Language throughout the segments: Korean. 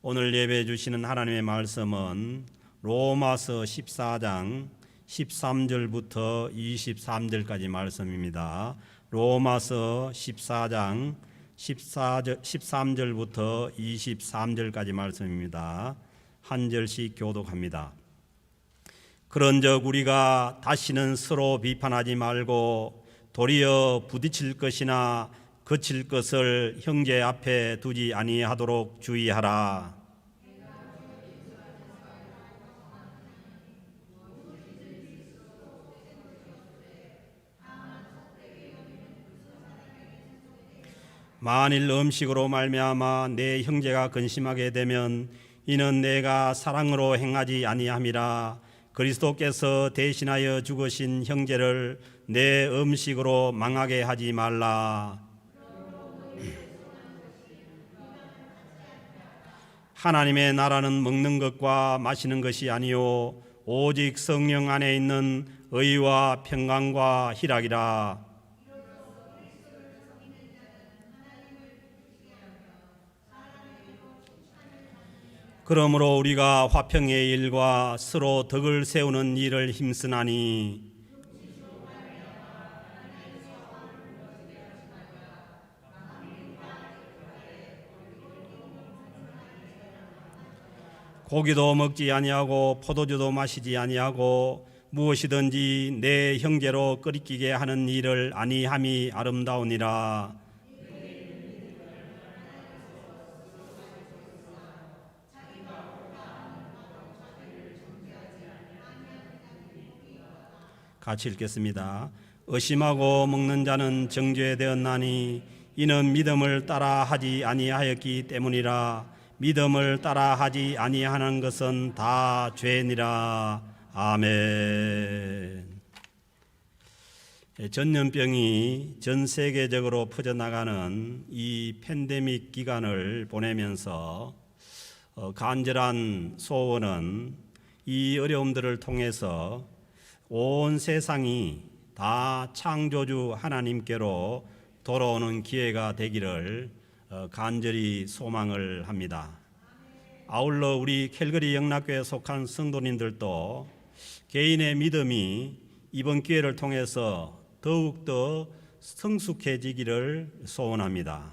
오늘 예배해 주시는 하나님의 말씀은 로마서 14장 13절부터 23절까지 말씀입니다. 로마서 14장 13절부터 23절까지 말씀입니다. 한 절씩 교독합니다. 그런즉 우리가 다시는 서로 비판하지 말고 도리어 부딪힐 것이나 거칠 것을 형제 앞에 두지 아니하도록 주의하라. 만일 음식으로 말미암아 내 형제가 근심하게 되면 이는 내가 사랑으로 행하지 아니함이라. 그리스도께서 대신하여 죽으신 형제를 내 음식으로 망하게 하지 말라. 하나님의 나라는 먹는 것과 마시는 것이 아니요 오직 성령 안에 있는 의와 평강과 희락이라. 그러므로 우리가 화평의 일과 서로 덕을 세우는 일을 힘쓰나니 고기도 먹지 아니하고 포도주도 마시지 아니하고 무엇이든지 내 형제로 끓이기게 하는 일을 아니함이 아름다우니라. 같이 읽겠습니다. 의심하고 먹는 자는 정죄되었나니 이는 믿음을 따라 하지 아니하였기 때문이라. 믿음을 따라 하지 아니하는 것은 다 죄니라. 아멘. 전염병이 전 세계적으로 퍼져나가는 이 팬데믹 기간을 보내면서 간절한 소원은 이 어려움들을 통해서 온 세상이 다 창조주 하나님께로 돌아오는 기회가 되기를 간절히 소망을 합니다. 아울러 우리 캘거리 영락교회에 속한 성도님들도 개인의 믿음이 이번 기회를 통해서 더욱더 성숙해지기를 소원합니다.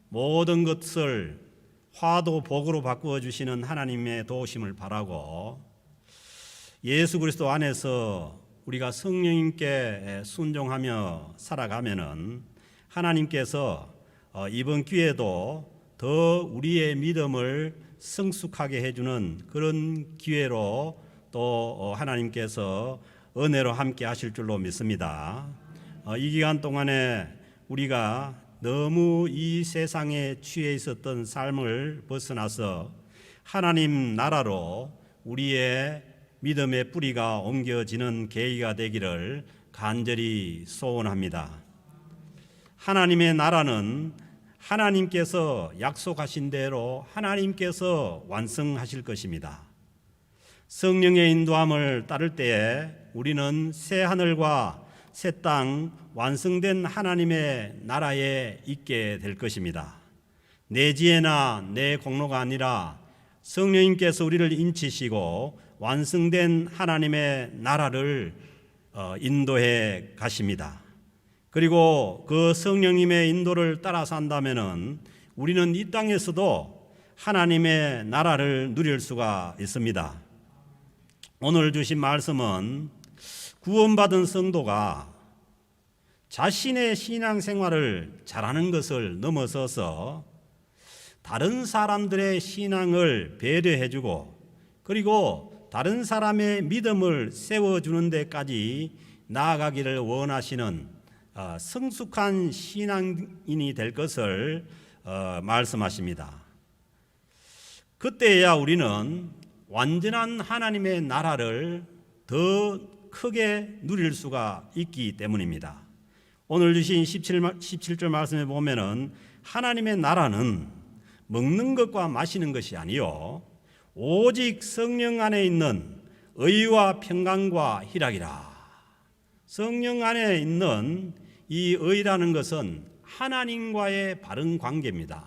모든 것을 화도 복으로 바꾸어 주시는 하나님의 도우심을 바라고 예수 그리스도 안에서 우리가 성령님께 순종하며 살아가면은 하나님께서 이번 기회도 더 우리의 믿음을 성숙하게 해주는 그런 기회로 또 하나님께서 은혜로 함께 하실 줄로 믿습니다. 이 기간 동안에 우리가 너무 이 세상에 취해 있었던 삶을 벗어나서 하나님 나라로 우리의 믿음의 뿌리가 옮겨지는 계기가 되기를 간절히 소원합니다. 하나님의 나라는 하나님께서 약속하신 대로 하나님께서 완성하실 것입니다. 성령의 인도함을 따를 때에 우리는 새 하늘과 새 땅 완성된 하나님의 나라에 있게 될 것입니다. 내 지혜나 내 공로가 아니라 성령님께서 우리를 인치시고 완성된 하나님의 나라를 인도해 가십니다. 그리고 그 성령님의 인도를 따라 산다면은 우리는 이 땅에서도 하나님의 나라를 누릴 수가 있습니다. 오늘 주신 말씀은 구원받은 성도가 자신의 신앙생활을 잘하는 것을 넘어서서 다른 사람들의 신앙을 배려해주고 그리고 다른 사람의 믿음을 세워주는 데까지 나아가기를 원하시는 성숙한 신앙인이 될 것을 말씀하십니다. 그때야 우리는 완전한 하나님의 나라를 더 크게 누릴 수가 있기 때문입니다. 오늘 주신 17절 말씀에 보면은 하나님의 나라는 먹는 것과 마시는 것이 아니요 오직 성령 안에 있는 의와 평강과 희락이라. 성령 안에 있는 이 의라는 것은 하나님과의 바른 관계입니다.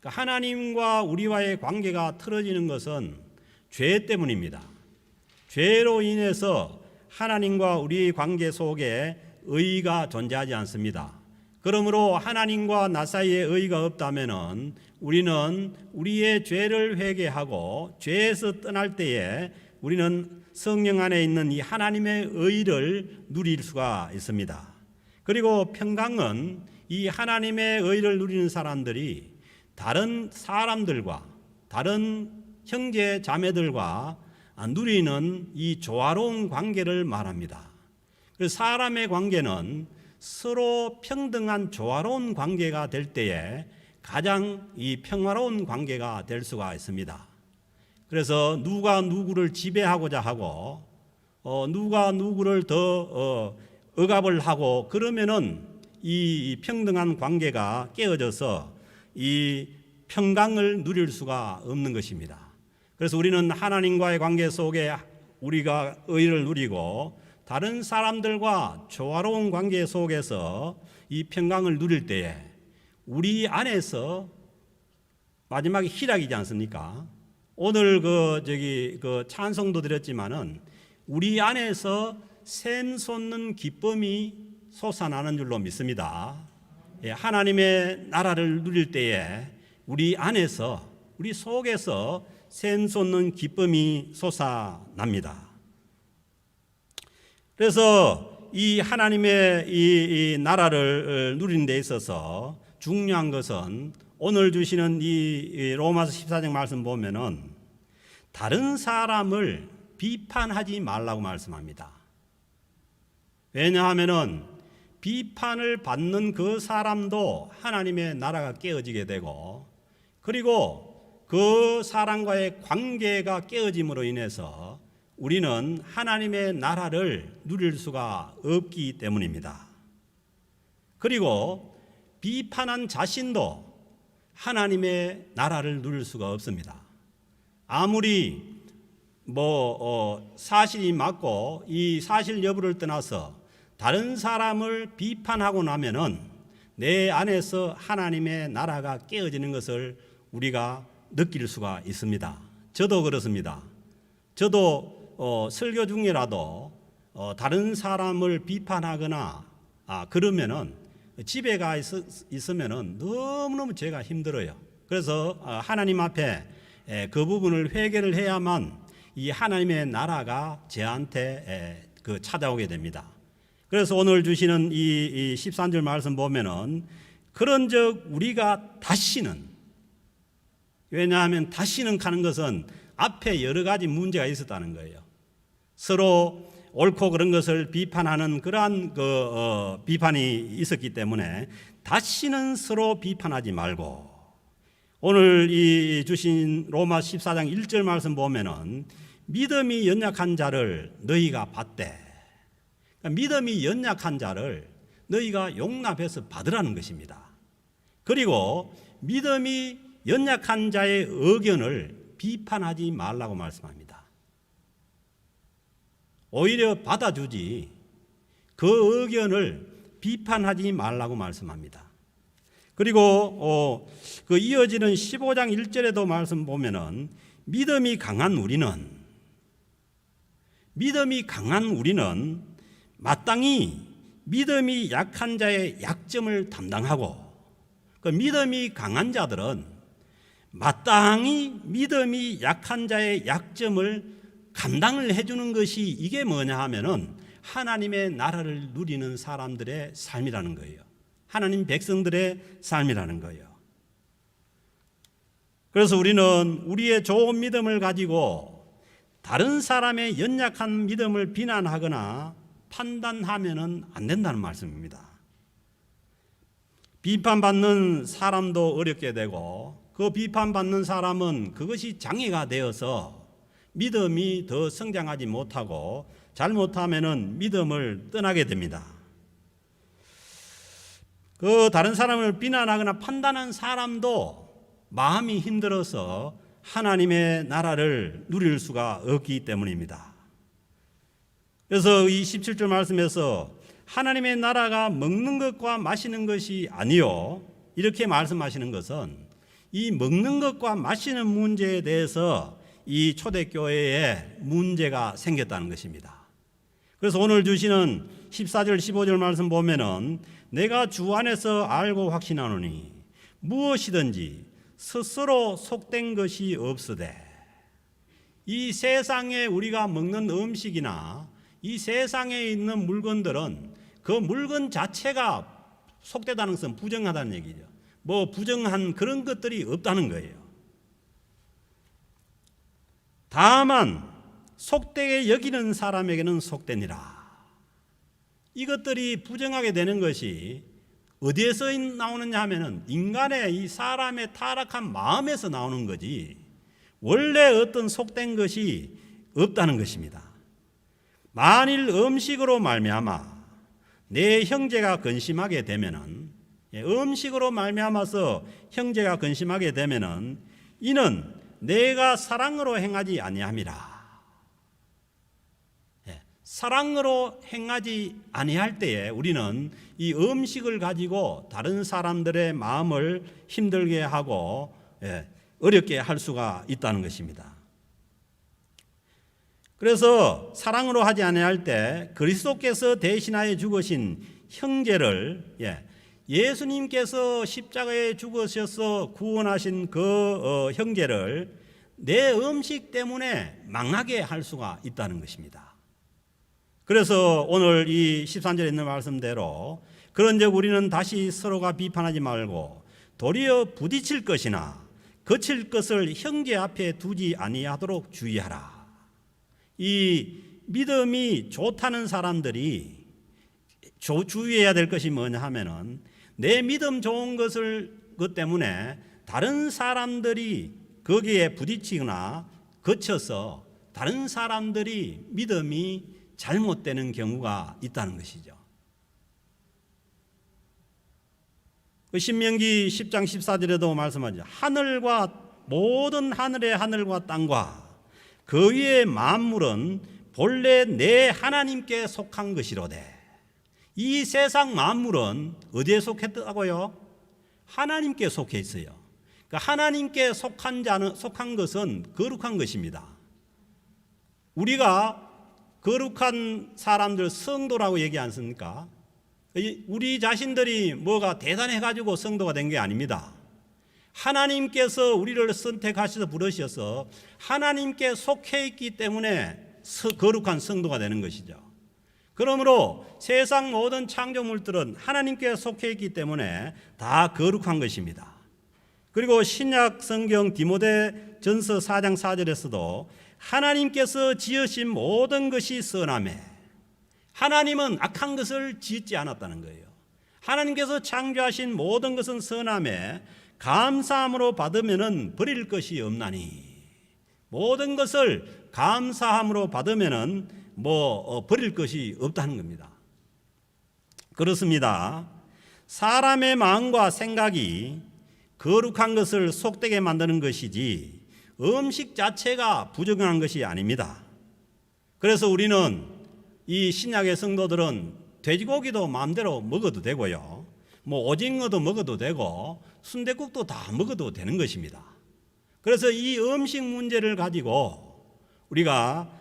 하나님과 우리와의 관계가 틀어지는 것은 죄 때문입니다. 죄로 인해서 하나님과 우리의 관계 속에 의의가 존재하지 않습니다. 그러므로 하나님과 나 사이에 의의가 없다면 우리는 우리의 죄를 회개하고 죄에서 떠날 때에 우리는 성령 안에 있는 이 하나님의 의의를 누릴 수가 있습니다. 그리고 평강은 이 하나님의 의의를 누리는 사람들이 다른 사람들과 다른 형제 자매들과 누리는 이 조화로운 관계를 말합니다. 그래서 사람의 관계는 서로 평등한 조화로운 관계가 될 때에 가장 이 평화로운 관계가 될 수가 있습니다. 그래서 누가 누구를 지배하고자 하고 누가 누구를 더 억압을 하고 그러면은 이 평등한 관계가 깨어져서 이 평강을 누릴 수가 없는 것입니다. 그래서 우리는 하나님과의 관계 속에 우리가 의를 누리고 다른 사람들과 조화로운 관계 속에서 이 평강을 누릴 때에 우리 안에서 마지막에 희락이지 않습니까? 오늘 그 찬송도 드렸지만은 우리 안에서 샘 솟는 기쁨이 솟아나는 줄로 믿습니다. 하나님의 나라를 누릴 때에 우리 안에서 우리 속에서 샘 솟는 기쁨이 솟아납니다. 그래서 이 하나님의 이 나라를 누리는 데 있어서 중요한 것은 오늘 주시는 이 로마서 14장 말씀 보면은 다른 사람을 비판하지 말라고 말씀합니다. 왜냐하면은 비판을 받는 그 사람도 하나님의 나라가 깨어지게 되고 그리고 그 사람과의 관계가 깨어짐으로 인해서 우리는 하나님의 나라를 누릴 수가 없기 때문입니다. 그리고 비판한 자신도 하나님의 나라를 누릴 수가 없습니다. 아무리 사실이 맞고 이 사실 여부를 떠나서 다른 사람을 비판하고 나면은 내 안에서 하나님의 나라가 깨어지는 것을 우리가 느낄 수가 있습니다. 저도 그렇습니다. 저도 설교 중이라도 다른 사람을 비판하거나 그러면은 집에 가 있으면은 너무너무 제가 힘들어요. 그래서 하나님 앞에 그 부분을 회개를 해야만 이 하나님의 나라가 저한테 찾아오게 됩니다. 그래서 오늘 주시는 이 13절 말씀 보면은 그런즉 우리가 다시는, 왜냐하면 다시는 가는 것은 앞에 여러 가지 문제가 있었다는 거예요. 서로 옳고 그런 것을 비판하는 그러한 비판이 있었기 때문에 다시는 서로 비판하지 말고, 오늘 이 주신 로마 14장 1절 말씀 보면은 믿음이 연약한 자를 너희가 받되, 그러니까 믿음이 연약한 자를 너희가 용납해서 받으라는 것입니다. 그리고 믿음이 연약한 자의 의견을 비판하지 말라고 말씀합니다. 오히려 받아주지 그 의견을 비판하지 말라고 말씀합니다. 그리고 그 이어지는 15장 1절에도 말씀 보면은 믿음이 강한 우리는 마땅히 믿음이 약한 자의 약점을 담당하고, 그 믿음이 강한 자들은 마땅히 믿음이 약한 자의 약점을 감당을 해주는 것이, 이게 뭐냐 하면은 하나님의 나라를 누리는 사람들의 삶이라는 거예요. 하나님 백성들의 삶이라는 거예요. 그래서 우리는 우리의 좋은 믿음을 가지고 다른 사람의 연약한 믿음을 비난하거나 판단하면은 안 된다는 말씀입니다. 비판받는 사람도 어렵게 되고 그 비판받는 사람은 그것이 장애가 되어서 믿음이 더 성장하지 못하고 잘못하면은 믿음을 떠나게 됩니다. 그 다른 사람을 비난하거나 판단한 사람도 마음이 힘들어서 하나님의 나라를 누릴 수가 없기 때문입니다. 그래서 이 17절 말씀에서 하나님의 나라가 먹는 것과 마시는 것이 아니요, 이렇게 말씀하시는 것은 이 먹는 것과 마시는 문제에 대해서 이 초대교회에 문제가 생겼다는 것입니다. 그래서 오늘 주시는 14절 15절 말씀 보면은 내가 주 안에서 알고 확신하노니 무엇이든지 스스로 속된 것이 없으되, 이 세상에 우리가 먹는 음식이나 이 세상에 있는 물건들은 그 물건 자체가 속되다는 것은 부정하다는 얘기죠. 뭐 부정한 그런 것들이 없다는 거예요. 다만 속되게 여기는 사람에게는 속되니라. 이것들이 부정하게 되는 것이 어디에서 나오느냐 하면은 인간의 이 사람의 타락한 마음에서 나오는 거지, 원래 어떤 속된 것이 없다는 것입니다. 만일 음식으로 말미암아 내 형제가 근심하게 되면은, 음식으로 말미암아서 형제가 근심하게 되면은 이는 내가 사랑으로 행하지 아니함이라. 사랑으로 행하지 아니할 때에 우리는 이 음식을 가지고 다른 사람들의 마음을 힘들게 하고 어렵게 할 수가 있다는 것입니다. 그래서 사랑으로 하지 아니할 때 그리스도께서 대신하여 죽으신 형제를, 예수님께서 십자가에 죽으셔서 구원하신 그 형제를 내 음식 때문에 망하게 할 수가 있다는 것입니다. 그래서 오늘 이 13절에 있는 말씀대로 그런즉 우리는 다시 서로가 비판하지 말고 도리어 부딪힐 것이나 거칠 것을 형제 앞에 두지 아니하도록 주의하라. 이 믿음이 좋다는 사람들이 주의해야 될 것이 뭐냐 하면은 내 믿음 좋은 것 때문에 다른 사람들이 거기에 부딪히거나 거쳐서 다른 사람들이 믿음이 잘못되는 경우가 있다는 것이죠. 신명기 10장 14절에도 말씀하죠. 모든 하늘의 하늘과 땅과 그 위의 만물은 본래 내 하나님께 속한 것이로되. 이 세상 만물은 어디에 속했다고요? 하나님께 속해 있어요. 그러니까 하나님께 속한 것은 거룩한 것입니다. 우리가 거룩한 사람들 성도라고 얘기 않습니까? 우리 자신들이 뭐가 대단해가지고 성도가 된 게 아닙니다. 하나님께서 우리를 선택하셔서 부르셔서 하나님께 속해 있기 때문에 거룩한 성도가 되는 것이죠. 그러므로 세상 모든 창조물들은 하나님께 속해 있기 때문에 다 거룩한 것입니다. 그리고 신약 성경 디모데전서 4장 4절에서도 하나님께서 지으신 모든 것이 선하매, 하나님은 악한 것을 짓지 않았다는 거예요. 하나님께서 창조하신 모든 것은 선하매 감사함으로 받으면은 버릴 것이 없나니. 모든 것을 감사함으로 받으면은 버릴 것이 없다는 겁니다. 그렇습니다. 사람의 마음과 생각이 거룩한 것을 속되게 만드는 것이지 음식 자체가 부정한 것이 아닙니다. 그래서 우리는 이 신약의 성도들은 돼지고기도 마음대로 먹어도 되고요, 오징어도 먹어도 되고 순댓국도 다 먹어도 되는 것입니다. 그래서 이 음식 문제를 가지고 우리가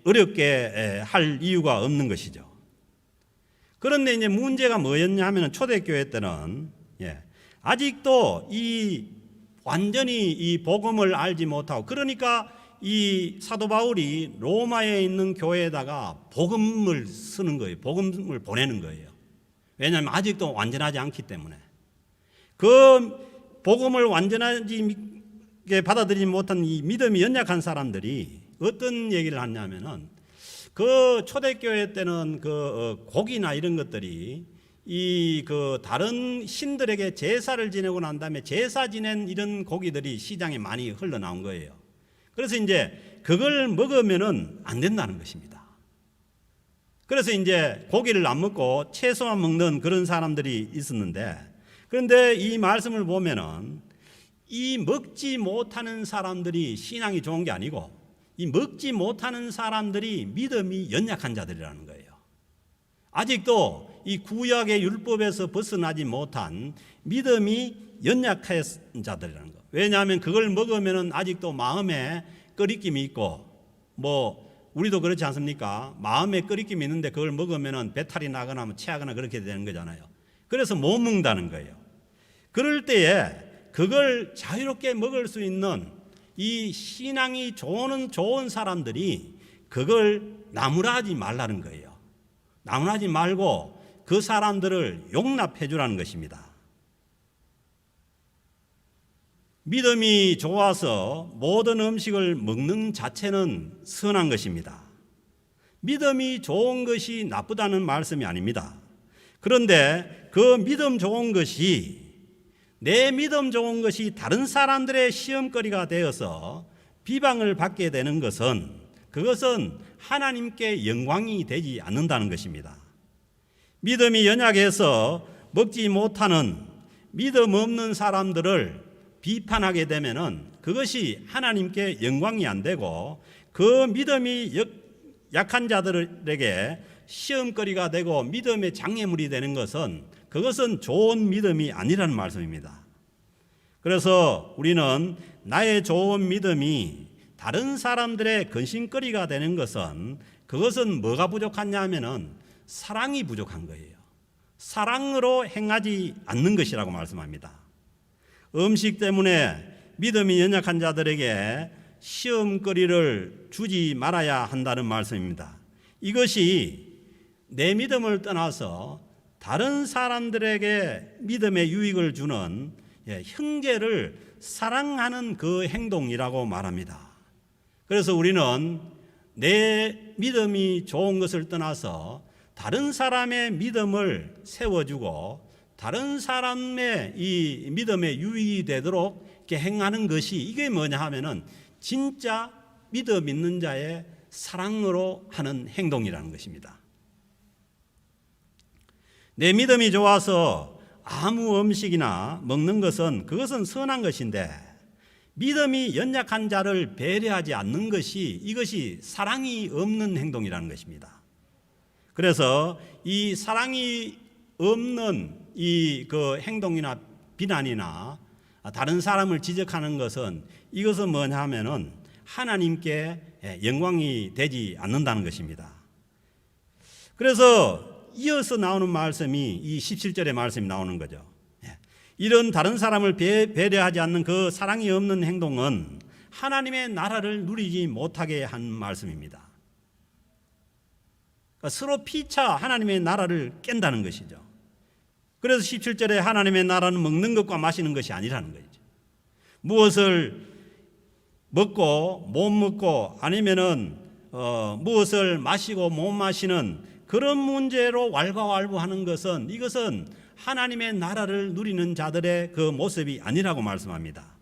어렵게 할 이유가 없는 것이죠. 그런데 이제 문제가 뭐였냐 하면 초대교회 때는 아직도 완전히 이 복음을 알지 못하고, 그러니까 이 사도 바울이 로마에 있는 교회에다가 복음을 쓰는 거예요. 복음을 보내는 거예요. 왜냐하면 아직도 완전하지 않기 때문에. 그 복음을 완전하게 받아들이지 못한 이 믿음이 연약한 사람들이 어떤 얘기를 하냐면은, 그 초대교회 때는 그 고기나 이런 것들이 다른 신들에게 제사를 지내고 난 다음에 제사 지낸 이런 고기들이 시장에 많이 흘러나온 거예요. 그래서 이제 그걸 먹으면은 안 된다는 것입니다. 그래서 이제 고기를 안 먹고 채소만 먹는 그런 사람들이 있었는데, 그런데 이 말씀을 보면은 이 먹지 못하는 사람들이 신앙이 좋은 게 아니고, 이 먹지 못하는 사람들이 믿음이 연약한 자들이라는 거예요. 아직도 이 구약의 율법에서 벗어나지 못한 믿음이 연약한 자들이라는 것. 왜냐하면 그걸 먹으면 아직도 마음에 꺼리낌이 있고, 우리도 그렇지 않습니까? 마음에 꺼리낌이 있는데 그걸 먹으면 배탈이 나거나 체하거나 그렇게 되는 거잖아요. 그래서 못 먹는다는 거예요. 그럴 때에 그걸 자유롭게 먹을 수 있는 이 신앙이 좋은 사람들이 그걸 나무라지 말라는 거예요. 나무라지 말고 그 사람들을 용납해 주라는 것입니다. 믿음이 좋아서 모든 음식을 먹는 자체는 선한 것입니다. 믿음이 좋은 것이 나쁘다는 말씀이 아닙니다. 그런데 그 믿음 좋은 것이, 내 믿음 좋은 것이 다른 사람들의 시험거리가 되어서 비방을 받게 되는 것은, 그것은 하나님께 영광이 되지 않는다는 것입니다. 믿음이 연약해서 먹지 못하는 믿음 없는 사람들을 비판하게 되면은 그것이 하나님께 영광이 안 되고, 그 믿음이 약한 자들에게 시험거리가 되고 믿음의 장애물이 되는 것은, 그것은 좋은 믿음이 아니라는 말씀입니다. 그래서 우리는 나의 좋은 믿음이 다른 사람들의 근심거리가 되는 것은, 그것은 뭐가 부족하냐 하면은 사랑이 부족한 거예요. 사랑으로 행하지 않는 것이라고 말씀합니다. 음식 때문에 믿음이 연약한 자들에게 시험거리를 주지 말아야 한다는 말씀입니다. 이것이 내 믿음을 떠나서 다른 사람들에게 믿음의 유익을 주는 형제를 사랑하는 그 행동이라고 말합니다. 그래서 우리는 내 믿음이 좋은 것을 떠나서 다른 사람의 믿음을 세워주고 다른 사람의 이 믿음에 유익이 되도록 이렇게 행하는 것이, 이게 뭐냐 하면은 진짜 믿음 있는 자의 사랑으로 하는 행동이라는 것입니다. 내 믿음이 좋아서 아무 음식이나 먹는 것은, 그것은 선한 것인데, 믿음이 연약한 자를 배려하지 않는 것이, 이것이 사랑이 없는 행동이라는 것입니다. 그래서 이 사랑이 없는 그 행동이나 비난이나 다른 사람을 지적하는 것은, 이것은 뭐냐 하면은 하나님께 영광이 되지 않는다는 것입니다. 그래서 이어서 나오는 말씀이 이 17절의 말씀이 나오는 거죠. 이런 다른 사람을 배려하지 않는 그 사랑이 없는 행동은 하나님의 나라를 누리지 못하게 한 말씀입니다. 그러니까 서로 피차 하나님의 나라를 깬다는 것이죠. 그래서 17절에 하나님의 나라는 먹는 것과 마시는 것이 아니라는 거죠. 무엇을 먹고 못 먹고, 아니면은 무엇을 마시고 못 마시는 그런 문제로 왈가왈부하는 것은, 이것은 하나님의 나라를 누리는 자들의 그 모습이 아니라고 말씀합니다.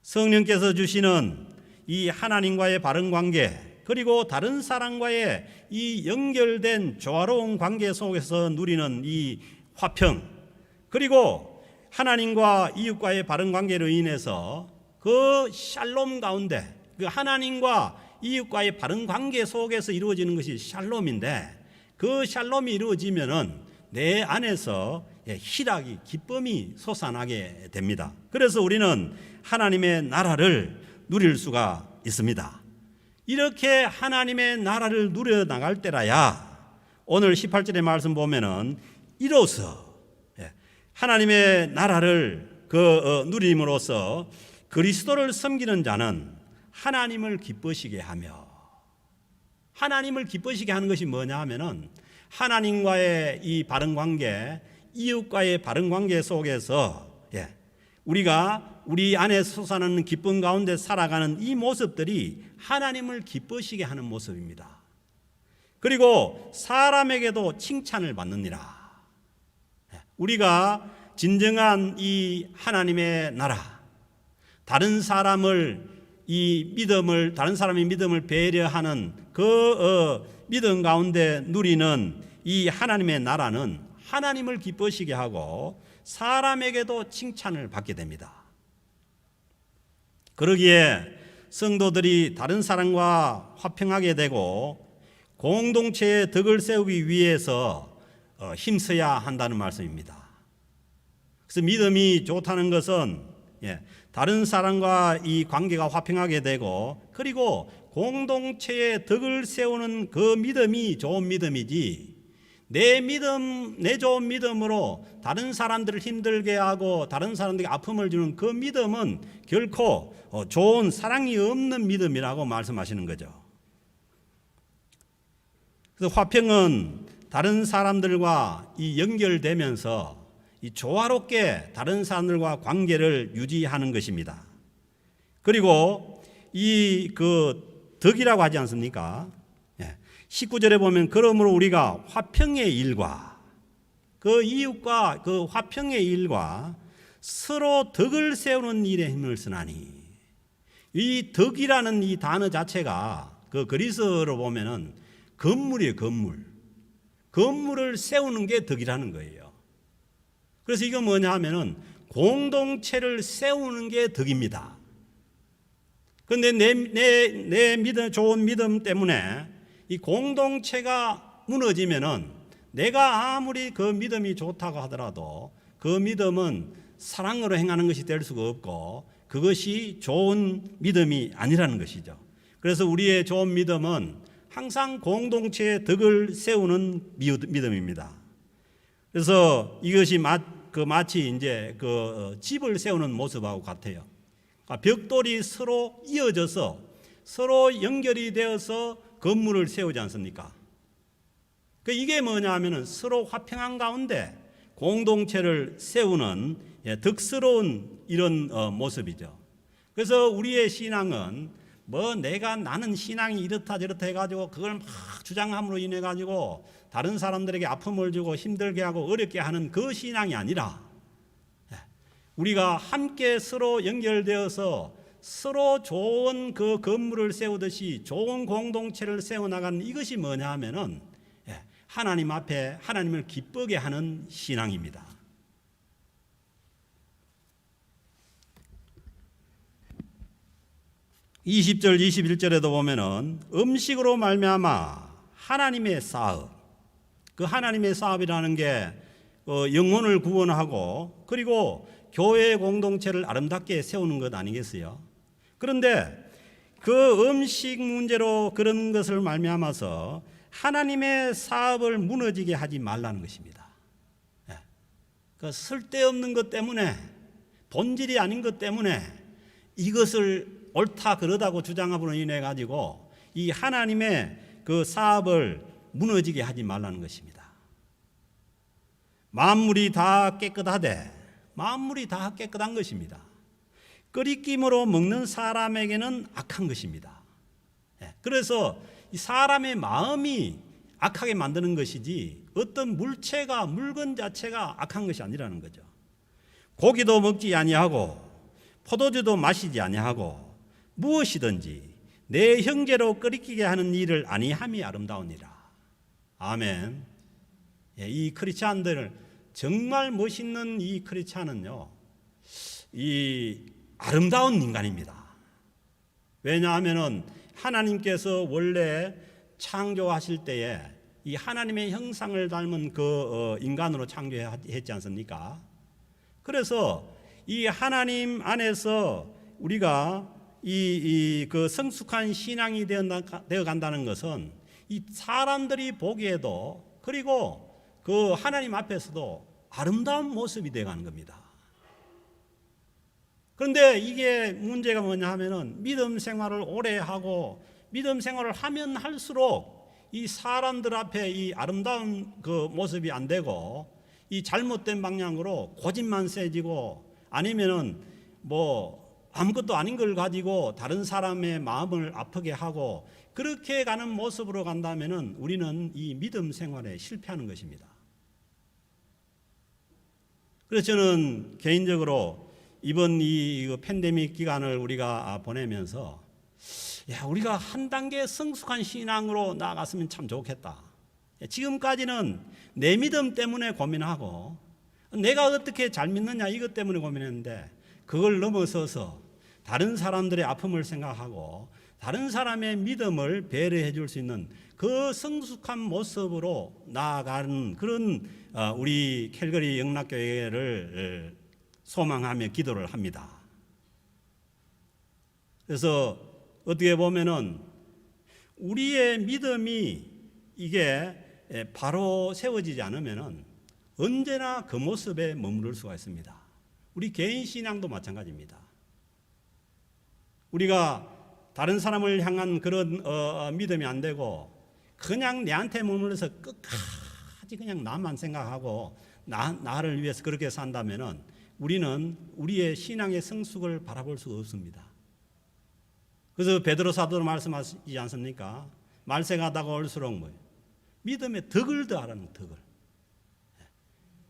성령께서 주시는 이 하나님과의 바른 관계, 그리고 다른 사람과의 이 연결된 조화로운 관계 속에서 누리는 이 화평, 그리고 하나님과 이웃과의 바른 관계로 인해서 그 샬롬 가운데, 그 하나님과 이웃과의 바른 관계 속에서 이루어지는 것이 샬롬인데, 그 샬롬이 이루어지면은 내 안에서 희락이, 기쁨이 솟아나게 됩니다. 그래서 우리는 하나님의 나라를 누릴 수가 있습니다. 이렇게 하나님의 나라를 누려 나갈 때라야, 오늘 18절의 말씀 보면은 이로써 하나님의 나라를 누림으로써 그리스도를 섬기는 자는 하나님을 기쁘시게 하며, 하나님을 기쁘시게 하는 것이 뭐냐 하면은 하나님과의 이 바른 관계, 이웃과의 바른 관계 속에서 우리가 우리 안에 솟아나는 기쁨 가운데 살아가는 이 모습들이 하나님을 기쁘시게 하는 모습입니다. 그리고 사람에게도 칭찬을 받느니라. 우리가 진정한 이 하나님의 나라, 다른 사람의 믿음을 배려하는 그 믿음 가운데 누리는 이 하나님의 나라는 하나님을 기쁘시게 하고 사람에게도 칭찬을 받게 됩니다. 그러기에 성도들이 다른 사람과 화평하게 되고 공동체의 덕을 세우기 위해서 힘써야 한다는 말씀입니다. 그래서 믿음이 좋다는 것은 다른 사람과 이 관계가 화평하게 되고, 그리고 공동체의 덕을 세우는 그 믿음이 좋은 믿음이지, 내 믿음, 내 좋은 믿음으로 다른 사람들을 힘들게 하고 다른 사람들에게 아픔을 주는 그 믿음은 결코 좋은 사랑이 없는 믿음이라고 말씀하시는 거죠. 그래서 화평은 다른 사람들과 이 연결되면서 이 조화롭게 다른 사람들과 관계를 유지하는 것입니다. 그리고 이 그 덕이라고 하지 않습니까? 19절에 보면 그러므로 우리가 화평의 일과 그 이웃과 그 화평의 일과 서로 덕을 세우는 일에 힘을 쓰나니, 이 덕이라는 이 단어 자체가 그 그리스어로 보면은 건물이에요. 건물을 세우는 게 덕이라는 거예요. 그래서 이거 뭐냐 하면은 공동체를 세우는 게 덕입니다. 그런데 내 믿음, 좋은 믿음 때문에 이 공동체가 무너지면은 내가 아무리 그 믿음이 좋다고 하더라도 그 믿음은 사랑으로 행하는 것이 될 수가 없고 그것이 좋은 믿음이 아니라는 것이죠. 그래서 우리의 좋은 믿음은 항상 공동체의 덕을 세우는 믿음입니다. 그래서 이것이 마치 이제 그 집을 세우는 모습하고 같아요. 벽돌이 서로 이어져서 서로 연결이 되어서 건물을 세우지 않습니까? 이게 뭐냐 하면은 서로 화평한 가운데 공동체를 세우는 덕스러운 이런 모습이죠. 그래서 우리의 신앙은 나는 신앙이 이렇다 저렇다 해가지고 그걸 막 주장함으로 인해 가지고 다른 사람들에게 아픔을 주고 힘들게 하고 어렵게 하는 그 신앙이 아니라, 우리가 함께 서로 연결되어서 서로 좋은 그 건물을 세우듯이 좋은 공동체를 세워나가는, 이것이 뭐냐 하면은 하나님 앞에 하나님을 기쁘게 하는 신앙입니다. (20절) (21절에도) 보면은 음식으로 말미암아 하나님의 사업, 그 하나님의 사업이라는 게 영혼을 구원하고 그리고 교회 공동체를 아름답게 세우는 것 아니겠어요? 그런데 그 음식 문제로 그런 것을 말미암아서 하나님의 사업을 무너지게 하지 말라는 것입니다. 그 쓸데없는 것 때문에, 본질이 아닌 것 때문에 이것을 옳다 그러다고 주장함으로 인해 가지고 이 하나님의 그 사업을 무너지게 하지 말라는 것입니다. 만물이 다 깨끗하되, 만물이 다 깨끗한 것입니다. 끓이김으로 먹는 사람에게는 악한 것입니다. 그래서 이 사람의 마음이 악하게 만드는 것이지 어떤 물건 자체가 악한 것이 아니라는 거죠. 고기도 먹지 아니하고 포도주도 마시지 아니하고 무엇이든지 내 형제로 끓이게 하는 일을 아니함이 아름다우니라. 아멘. 이 크리스찬들, 정말 멋있는 이 크리스찬은요, 이 아름다운 인간입니다. 왜냐하면은 하나님께서 원래 창조하실 때에 이 하나님의 형상을 닮은 그 인간으로 창조했지 않습니까? 그래서 이 하나님 안에서 우리가 그 성숙한 신앙이 되어 간다는 것은 이 사람들이 보기에도, 그리고 그 하나님 앞에서도 아름다운 모습이 되어 가는 겁니다. 그런데 이게 문제가 뭐냐 하면은 믿음 생활을 오래 하고 믿음 생활을 하면 할수록 이 사람들 앞에 이 아름다운 그 모습이 안 되고 이 잘못된 방향으로 고집만 세지고, 아니면은 아무것도 아닌 걸 가지고 다른 사람의 마음을 아프게 하고 그렇게 가는 모습으로 간다면은 우리는 이 믿음 생활에 실패하는 것입니다. 그래서 저는 개인적으로 이번 이 팬데믹 기간을 우리가 보내면서 우리가 한 단계 성숙한 신앙으로 나아갔으면 참 좋겠다. 지금까지는 내 믿음 때문에 고민하고 내가 어떻게 잘 믿느냐 이것 때문에 고민했는데, 그걸 넘어서서 다른 사람들의 아픔을 생각하고 다른 사람의 믿음을 배려해 줄 수 있는 그 성숙한 모습으로 나아가는 그런 우리 캘거리 영락교회를 소망하며 기도를 합니다. 그래서 어떻게 보면은 우리의 믿음이 이게 바로 세워지지 않으면은 언제나 그 모습에 머무를 수가 있습니다. 우리 개인 신앙도 마찬가지입니다. 우리가 다른 사람을 향한 그런 믿음이 안 되고 그냥 내한테 머물러서 끝까지 그냥 나만 생각하고 나를 위해서 그렇게 산다면은 우리는 우리의 신앙의 성숙을 바라볼 수가 없습니다. 그래서 베드로 사도도 말씀하시지 않습니까? 말세가다가 올수록 뭐예요? 믿음의 덕을 더하라는 덕을.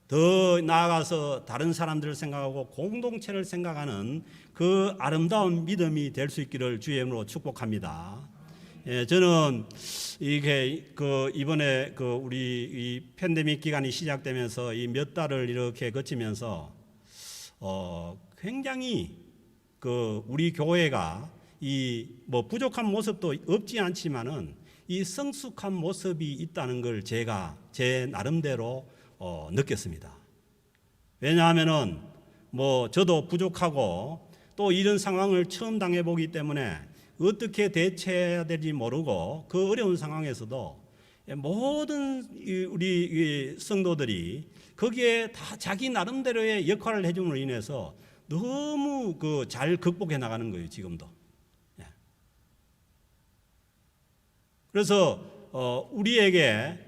더 나아가서 다른 사람들을 생각하고 공동체를 생각하는 그 아름다운 믿음이 될 수 있기를 주의 이름으로 축복합니다. 저는 이게 이번에 우리 이 팬데믹 기간이 시작되면서 이 몇 달을 이렇게 거치면서 굉장히 우리 교회가 이 부족한 모습도 없지 않지만은 이 성숙한 모습이 있다는 걸 제가 제 나름대로 느꼈습니다. 왜냐하면은 저도 부족하고 또 이런 상황을 처음 당해보기 때문에 어떻게 대처해야 될지 모르고 그 어려운 상황에서도 모든 우리 성도들이 거기에 다 자기 나름대로의 역할을 해줌으로 인해서 너무 잘 극복해 나가는 거예요, 지금도. 그래서 우리에게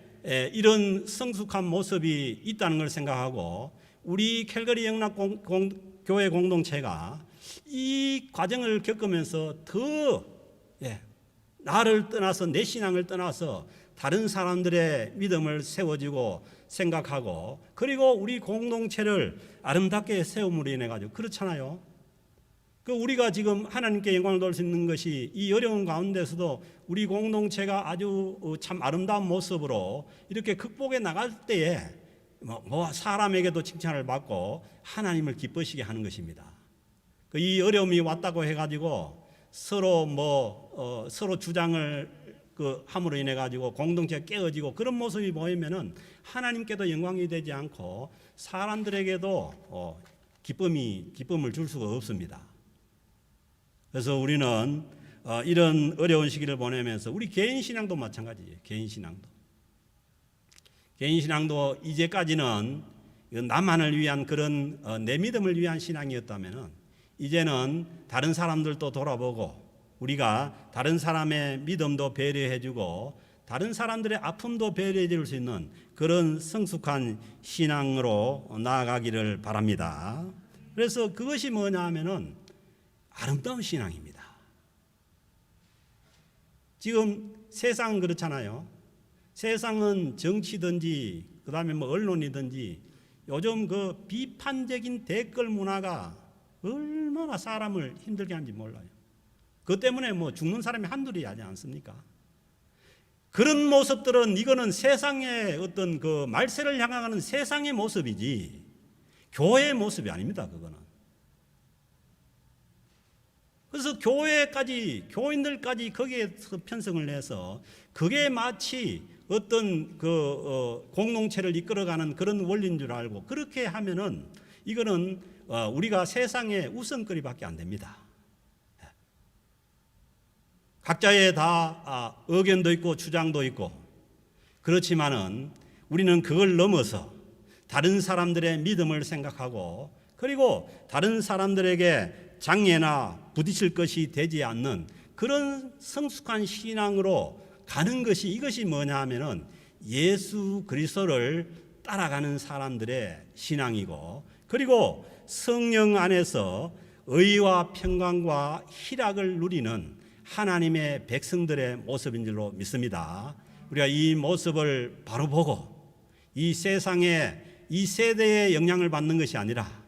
이런 성숙한 모습이 있다는 걸 생각하고 우리 캘거리 영락교회 공동체가 이 과정을 겪으면서 더 나를 떠나서 내 신앙을 떠나서 다른 사람들의 믿음을 세워지고 생각하고 그리고 우리 공동체를 아름답게 세움으로 인해 가지고 그렇잖아요. 우리가 지금 하나님께 영광을 돌릴 수 있는 것이 이 어려운 가운데서도 우리 공동체가 아주 참 아름다운 모습으로 이렇게 극복해 나갈 때에 사람에게도 칭찬을 받고 하나님을 기쁘시게 하는 것입니다. 이 어려움이 왔다고 해가지고 서로 주장을 함으로 인해 가지고 공동체가 깨어지고 그런 모습이 보이면은 하나님께도 영광이 되지 않고 사람들에게도 기쁨을 줄 수가 없습니다. 그래서 우리는 이런 어려운 시기를 보내면서 우리 개인 신앙도 마찬가지예요. 개인 신앙도 이제까지는 나만을 위한 그런 내 믿음을 위한 신앙이었다면은 이제는 다른 사람들도 돌아보고 우리가 다른 사람의 믿음도 배려해주고 다른 사람들의 아픔도 배려해 줄 수 있는 그런 성숙한 신앙으로 나아가기를 바랍니다. 그래서 그것이 뭐냐 하면은 아름다운 신앙입니다. 지금 세상은 그렇잖아요. 세상은 정치든지 그다음에 언론이든지 요즘 비판적인 댓글 문화가 얼마나 사람을 힘들게 하는지 몰라요. 그것 때문에 죽는 사람이 한둘이 아니지 않습니까? 그런 모습들은 이거는 세상의 어떤 말세를 향하는 세상의 모습이지 교회의 모습이 아닙니다. 그거는. 그래서 교인들까지 거기에서 편성을 해서 그게 마치 어떤 공동체를 이끌어가는 그런 원리인 줄 알고 그렇게 하면은 이거는 우리가 세상의 우선거리밖에 안 됩니다. 각자의 다 의견도 있고 주장도 있고 그렇지만은 우리는 그걸 넘어서 다른 사람들의 믿음을 생각하고 그리고 다른 사람들에게 장애나 부딪힐 것이 되지 않는 그런 성숙한 신앙으로 가는 것이 이것이 뭐냐 하면은 예수 그리스도를 따라가는 사람들의 신앙이고 그리고 성령 안에서 의와 평강과 희락을 누리는 하나님의 백성들의 모습인 줄로 믿습니다. 우리가 이 모습을 바로 보고 이 세상에 이 세대의 영향을 받는 것이 아니라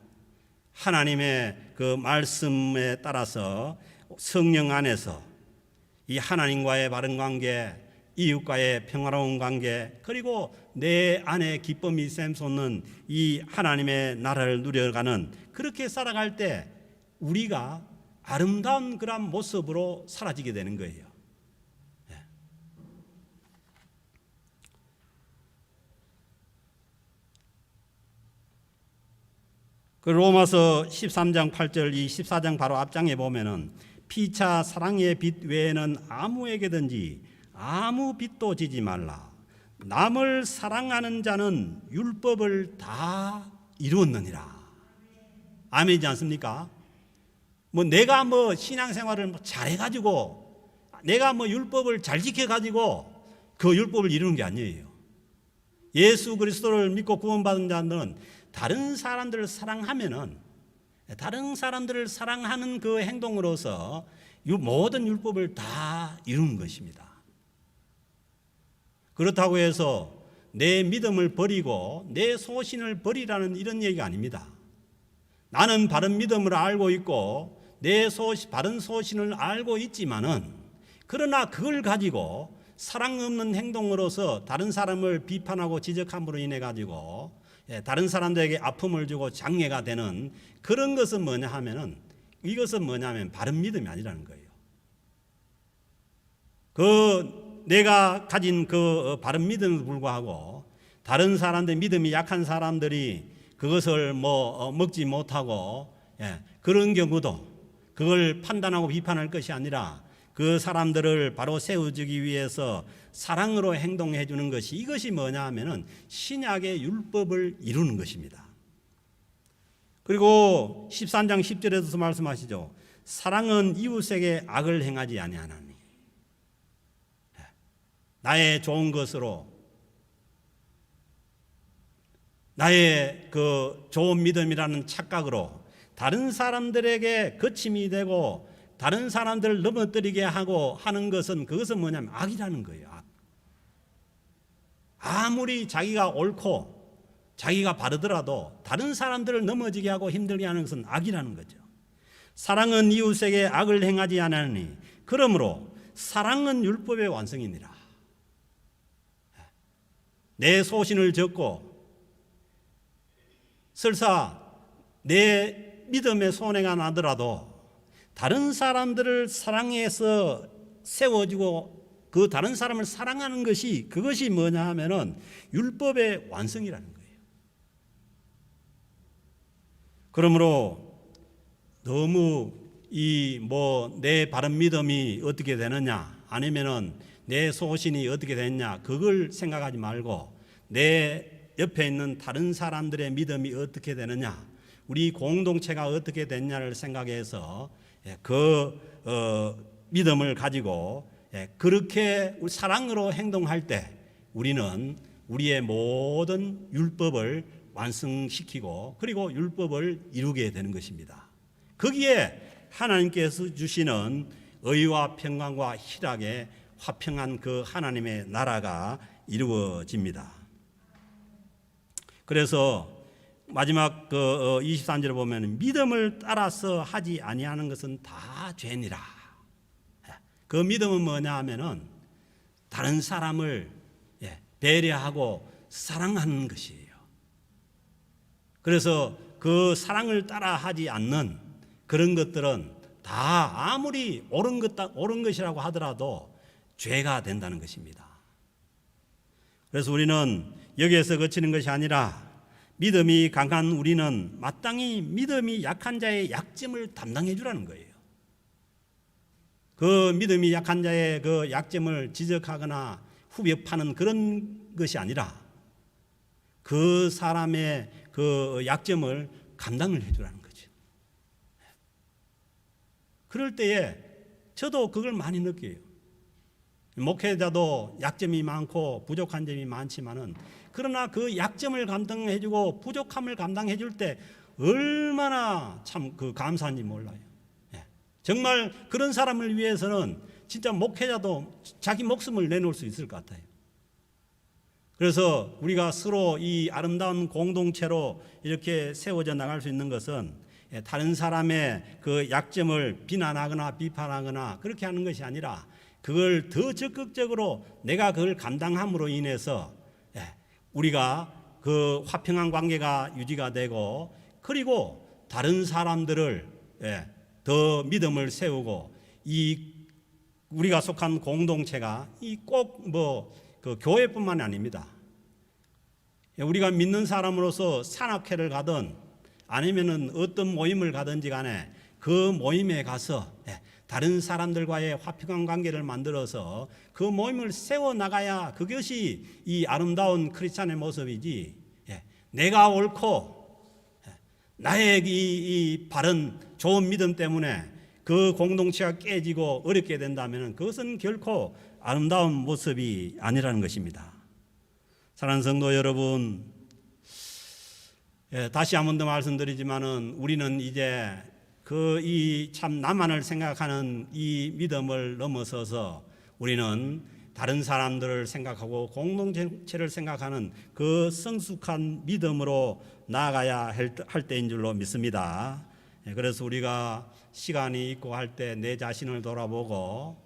하나님의 그 말씀에 따라서 성령 안에서 이 하나님과의 바른 관계, 이웃과의 평화로운 관계, 그리고 내 안에 기쁨이 샘솟는 이 하나님의 나라를 누려가는 그렇게 살아갈 때 우리가 아름다운 그런 모습으로 사라지게 되는 거예요. 그 로마서 13장 8절 이 14장 바로 앞장에 보면은 피차 사랑의 빛 외에는 아무에게든지 아무 빚도 지지 말라. 남을 사랑하는 자는 율법을 다 이루었느니라. 아멘이지 않습니까? 내가 신앙생활을 잘해가지고 내가 율법을 잘 지켜가지고 그 율법을 이루는 게 아니에요. 예수 그리스도를 믿고 구원받은 자들은 다른 사람들을 사랑하면은 다른 사람들을 사랑하는 그 행동으로서 모든 율법을 다 이루는 것입니다. 그렇다고 해서 내 믿음을 버리고 내 소신을 버리라는 이런 얘기가 아닙니다. 나는 바른 믿음을 알고 있고 내 바른 소신을 알고 있지만은 그러나 그걸 가지고 사랑 없는 행동으로서 다른 사람을 비판하고 지적함으로 인해 가지고 다른 사람들에게 아픔을 주고 장애가 되는 그런 것은 뭐냐 하면은 이것은 뭐냐면 바른 믿음이 아니라는 거예요. 내가 가진 그 바른 믿음에도 불구하고 다른 사람들 믿음이 약한 사람들이 그것을 먹지 못하고 그런 경우도 그걸 판단하고 비판할 것이 아니라 그 사람들을 바로 세워주기 위해서 사랑으로 행동해 주는 것이 이것이 뭐냐 하면은 신약의 율법을 이루는 것입니다. 그리고 13장 10절에서 말씀하시죠. 사랑은 이웃에게 악을 행하지 아니하나니. 나의 좋은 것으로 나의 그 좋은 믿음이라는 착각으로 다른 사람들에게 거침이 되고 다른 사람들을 넘어뜨리게 하고 하는 것은 그것은 뭐냐면 악이라는 거예요. 악. 아무리 자기가 옳고 자기가 바르더라도 다른 사람들을 넘어지게 하고 힘들게 하는 것은 악이라는 거죠. 사랑은 이웃에게 악을 행하지 않으니 그러므로 사랑은 율법의 완성이니라. 내 소신을 졌고 설사 내 믿음에 손해가 나더라도 다른 사람들을 사랑해서 세워주고 그 다른 사람을 사랑하는 것이 그것이 뭐냐 하면은 율법의 완성이라는 거예요. 그러므로 너무 내 바른 믿음이 어떻게 되느냐 아니면은 내 소신이 어떻게 됐냐 그걸 생각하지 말고 내 옆에 있는 다른 사람들의 믿음이 어떻게 되느냐 우리 공동체가 어떻게 됐냐를 생각해서 믿음을 가지고 그렇게 사랑으로 행동할 때 우리는 우리의 모든 율법을 완성시키고 그리고 율법을 이루게 되는 것입니다. 거기에 하나님께서 주시는 의와 평강과 희락의 화평한 그 하나님의 나라가 이루어집니다. 그래서 마지막 23절에 보면 믿음을 따라서 하지 아니하는 것은 다 죄니라. 그 믿음은 뭐냐 하면은 다른 사람을 배려하고 사랑하는 것이에요. 그래서 그 사랑을 따라 하지 않는 그런 것들은 다 아무리 옳은 것이라고 하더라도 죄가 된다는 것입니다. 그래서 우리는 여기에서 그치는 것이 아니라 믿음이 강한 우리는 마땅히 믿음이 약한 자의 약점을 담당해 주라는 거예요. 그 믿음이 약한 자의 그 약점을 지적하거나 후벼파는 그런 것이 아니라 그 사람의 그 약점을 감당을 해 주라는 거죠. 그럴 때에 저도 그걸 많이 느껴요. 목회자도 약점이 많고 부족한 점이 많지만은 그러나 그 약점을 감당해주고 부족함을 감당해줄 때 얼마나 참 감사한지 몰라요. 정말 그런 사람을 위해서는 진짜 목회자도 자기 목숨을 내놓을 수 있을 것 같아요. 그래서 우리가 서로 이 아름다운 공동체로 이렇게 세워져 나갈 수 있는 것은 다른 사람의 그 약점을 비난하거나 비판하거나 그렇게 하는 것이 아니라 그걸 더 적극적으로 내가 그걸 감당함으로 인해서 우리가 그 화평한 관계가 유지가 되고 그리고 다른 사람들을 더 믿음을 세우고 이 우리가 속한 공동체가 이 꼭 그 교회뿐만 아닙니다. 우리가 믿는 사람으로서 산악회를 가든 아니면은 어떤 모임을 가든지 간에 그 모임에 가서 다른 사람들과의 화평한 관계를 만들어서 그 모임을 세워나가야 그것이 이 아름다운 크리스찬의 모습이지. 내가 옳고 나의 이 바른 좋은 믿음 때문에 그 공동체가 깨지고 어렵게 된다면 그것은 결코 아름다운 모습이 아니라는 것입니다. 사랑하는 성도 여러분, 다시 한 번 더 말씀드리지만은 우리는 이제 그 이 참 나만을 생각하는 이 믿음을 넘어서서 우리는 다른 사람들을 생각하고 공동체를 생각하는 그 성숙한 믿음으로 나아가야 할 때인 줄로 믿습니다. 그래서 우리가 시간이 있고 할 때 내 자신을 돌아보고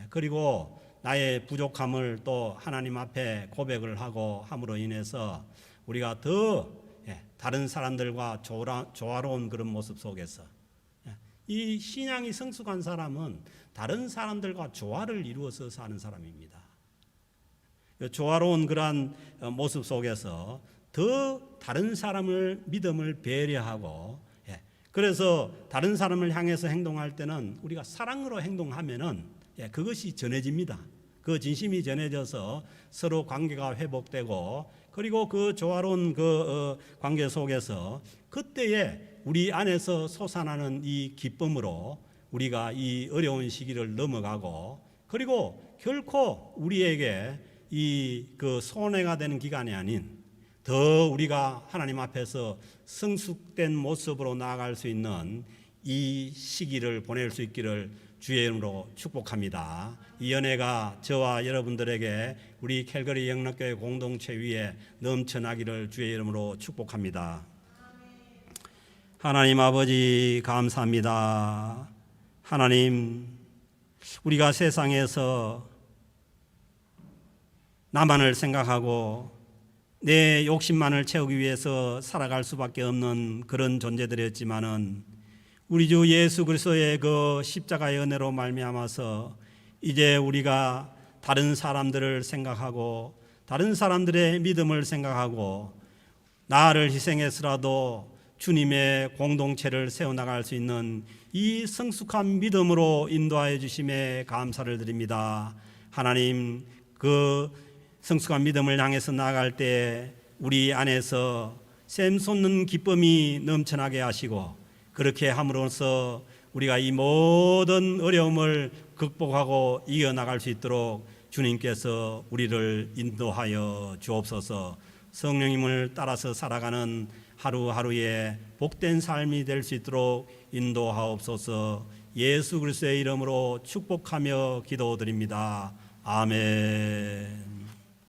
그리고 나의 부족함을 또 하나님 앞에 고백을 하고 함으로 인해서 우리가 더 다른 사람들과 조화로운 그런 모습 속에서 이 신앙이 성숙한 사람은 다른 사람들과 조화를 이루어서 사는 사람입니다. 조화로운 그러한 모습 속에서 더 다른 사람을 믿음을 배려하고 그래서 다른 사람을 향해서 행동할 때는 우리가 사랑으로 행동하면은 그것이 전해집니다. 그 진심이 전해져서 서로 관계가 회복되고 그리고 그 조화로운 그 관계 속에서 그때에 우리 안에서 솟아나는 이 기쁨으로 우리가 이 어려운 시기를 넘어가고 그리고 결코 우리에게 이 그 손해가 되는 기간이 아닌 더 우리가 하나님 앞에서 성숙된 모습으로 나아갈 수 있는 이 시기를 보낼 수 있기를 주의 이름으로 축복합니다. 이 은혜가 저와 여러분들에게 우리 캘거리 영락교회 공동체 위에 넘쳐나기를 주의 이름으로 축복합니다. 하나님 아버지 감사합니다. 하나님, 우리가 세상에서 나만을 생각하고 내 욕심만을 채우기 위해서 살아갈 수밖에 없는 그런 존재들이었지만은 우리 주 예수 그리스도의 그 십자가의 은혜로 말미암아서 이제 우리가 다른 사람들을 생각하고 다른 사람들의 믿음을 생각하고 나를 희생해서라도 주님의 공동체를 세워나갈 수 있는 이 성숙한 믿음으로 인도하여 주심에 감사를 드립니다. 하나님, 그 성숙한 믿음을 향해서 나아갈 때 우리 안에서 샘솟는 기쁨이 넘쳐나게 하시고 그렇게 함으로써 우리가 이 모든 어려움을 극복하고 이겨나갈 수 있도록 주님께서 우리를 인도하여 주옵소서. 성령님을 따라서 살아가는 하루하루의 복된 삶이 될 수 있도록 인도하옵소서. 예수 그리스도의 이름으로 축복하며 기도드립니다. 아멘.